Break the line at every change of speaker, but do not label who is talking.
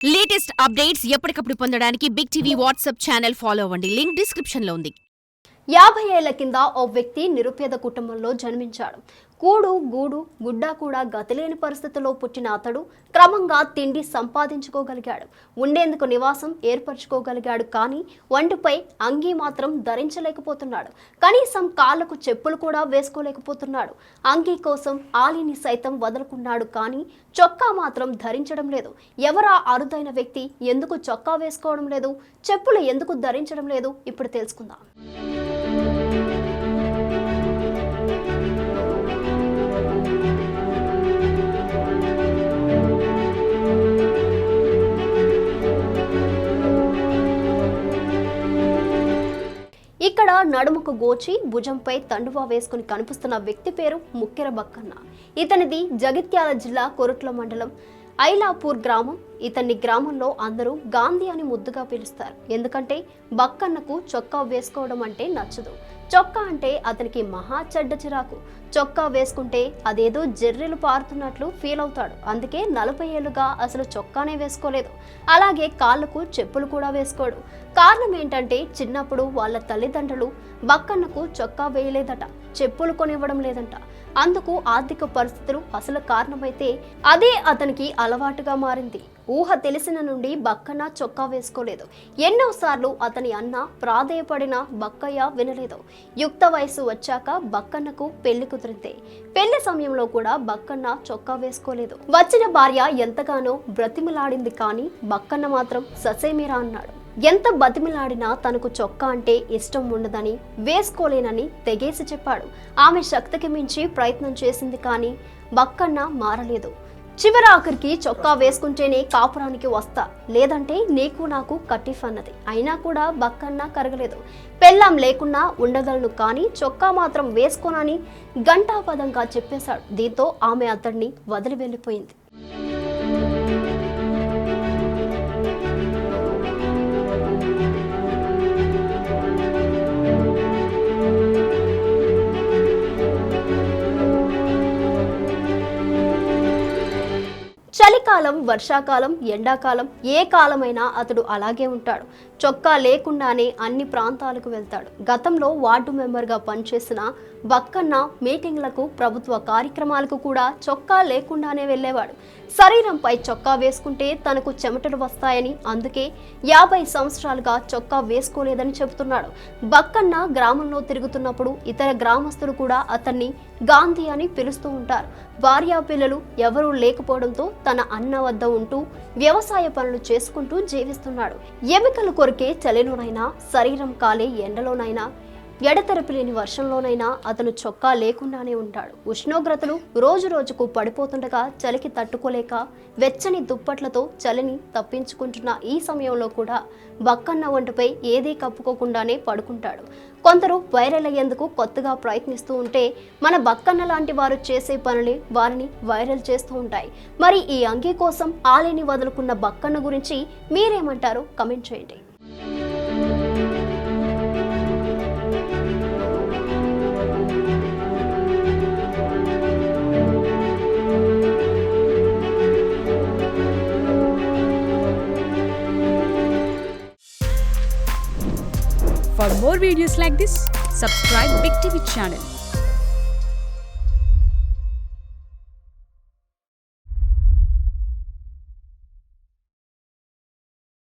Latest updates ఎప్పటికప్పుడు పొందడానికి Big TV WhatsApp channel follow అవ్వండి. లింక్ డిస్క్రిప్షన్ లో ఉంది.
50 ఏళ్ల కింద ఓ వ్యక్తి నిరుపేద కుటుంబంలో జన్మించాడు. కూడు గూడు గుడ్డ కూడా గతిలేని పరిస్థితుల్లో పుట్టిన అతడు క్రమంగా తిండి సంపాదించుకోగలిగాడు. ఉండేందుకు నివాసం ఏర్పరచుకోగలిగాడు. కానీ ఒంటిపై అంగీ మాత్రం ధరించలేకపోతున్నాడు. కనీసం కాళ్లకు చెప్పులు కూడా వేసుకోలేకపోతున్నాడు. అంగీ కోసం ఆలీని సైతం వదులుకున్నాడు. కానీ చొక్కా మాత్రం ధరించడం లేదు. ఎవరా అరుదైన వ్యక్తి? ఎందుకు చొక్కా వేసుకోవడం లేదు? చెప్పులు ఎందుకు ధరించడం లేదు? ఇప్పుడు తెలుసుకుందాం. ఇక్కడ నడుముకు గోచి భుజంపై తండువా వేసుకుని కనిపిస్తున్న వ్యక్తి పేరు ముక్కెర బక్కన్న. ఇతనిది జగిత్యాల జిల్లా కొరుట్ల మండలం ఐలాపూర్ గ్రామం. ఇతన్ని గ్రామంలో అందరూ గాంధీ అని ముద్దుగా పిలుస్తారు. ఎందుకంటే బక్కన్నకు చొక్కా వేసుకోవడం అంటే నచ్చదు. చొక్కా అంటే అతనికి మహా చెడ్డ చిరాకు. చొక్కా వేసుకుంటే అదేదో జర్రెలు పారుతున్నట్లు ఫీల్ అవుతాడు. అందుకే 40 ఏళ్లుగా అసలు చొక్కానే వేసుకోలేదు. అలాగే కాళ్ళకు చెప్పులు కూడా వేసుకోడు. కారణం ఏంటంటే చిన్నప్పుడు వాళ్ళ తల్లిదండ్రులు బక్కన్నకు చొక్కా వేయలేదట, చెప్పులు కొనివ్వడం లేదంట. అందుకు ఆర్థిక పరిస్థితులు అసలు కారణమైతే అదే అతనికి అలవాటుగా మారింది. ఊహ తెలిసిన నుండి బక్కన్న చొక్కా వేసుకోలేదు. ఎన్నోసార్లు అతని అన్న ప్రాధేయపడిన బక్కయ్య వినలేదు. యుక్త వయసు వచ్చాక బక్కన్నకు పెళ్లి కుదిరింది. పెళ్లి సమయంలో కూడా బక్కన్న చొక్కా వేసుకోలేదు. వచ్చిన భార్య ఎంతగానో బ్రతిమిలాడింది. కానీ బక్కన్న మాత్రం ససేమిరా అన్నాడు. ఎంత బతిమిలాడినా తనకు చొక్కా అంటే ఇష్టం ఉండదని, వేసుకోలేనని తెగేసి చెప్పాడు. ఆమె శక్తికి మించి ప్రయత్నం చేసింది. కానీ బక్కన్న మారలేదు. చివరాఖరికి చొక్కా వేసుకుంటేనే కాపురానికి వస్తా, లేదంటే నీకు నాకు కట్టిఫ్ అన్నది. అయినా కూడా బక్కన్న కరగలేదు. పెళ్ళాం లేకున్నా ఉండగలను, కానీ చొక్కా మాత్రం వేసుకోనని ఘంటాపదంగా చెప్పేశాడు. దీంతో ఆమె అతడిని వదిలి వెళ్ళిపోయింది. చలికాలం, వర్షాకాలం, ఎండాకాలం, ఏ కాలమైనా అతడు అలాగే ఉంటాడు. చొక్కా లేకుండానే అన్ని ప్రాంతాలకు వెళ్తాడు. గతంలో వార్డు మెంబర్గా పనిచేసిన బక్కన్న మీటింగ్లకు, ప్రభుత్వ కార్యక్రమాలకు కూడా చొక్కా లేకుండానే వెళ్ళేవాడు. శరీరంపై చొక్కా వేసుకుంటే తనకు చెమటలు వస్తాయని, అందుకే 50 సంవత్సరాలుగా చొక్కా వేసుకోలేదని చెబుతున్నాడు. బక్కన్న గ్రామంలో తిరుగుతున్నప్పుడు ఇతర గ్రామస్తులు కూడా అతన్ని గాంధీ అని పిలుస్తూ ఉంటారు. భార్యా పిల్లలు ఎవరూ లేకపోవడంతో తన అన్న వద్ద ఉంటూ వ్యవసాయ పనులు చేసుకుంటూ జీవిస్తున్నాడు. ఎముకలు కొరికే చలిలోనైనా, శరీరం కాలే ఎండలోనైనా, ఎడతెరపి లేని వర్షంలోనైనా అతను చొక్కా లేకుండానే ఉంటాడు. ఉష్ణోగ్రతలు రోజు రోజుకు పడిపోతుండగా చలికి తట్టుకోలేక వెచ్చని దుప్పట్లతో చలిని తప్పించుకుంటున్న ఈ సమయంలో కూడా బక్కన్న ఒంటిపై ఏదీ కప్పుకోకుండానే పడుకుంటాడు. కొందరు వైరల్ అయ్యేందుకు కొత్తగా ప్రయత్నిస్తూ ఉంటే మన బక్కన్న లాంటి వారు చేసే పనులే వారిని వైరల్ చేస్తూ ఉంటాయి. మరి ఈ అంగీ కోసం ఆలీని వదులుకున్న బక్కన్న గురించి మీరేమంటారో కమెంట్ చేయండి.
For more videos like this, subscribe Big TV channel.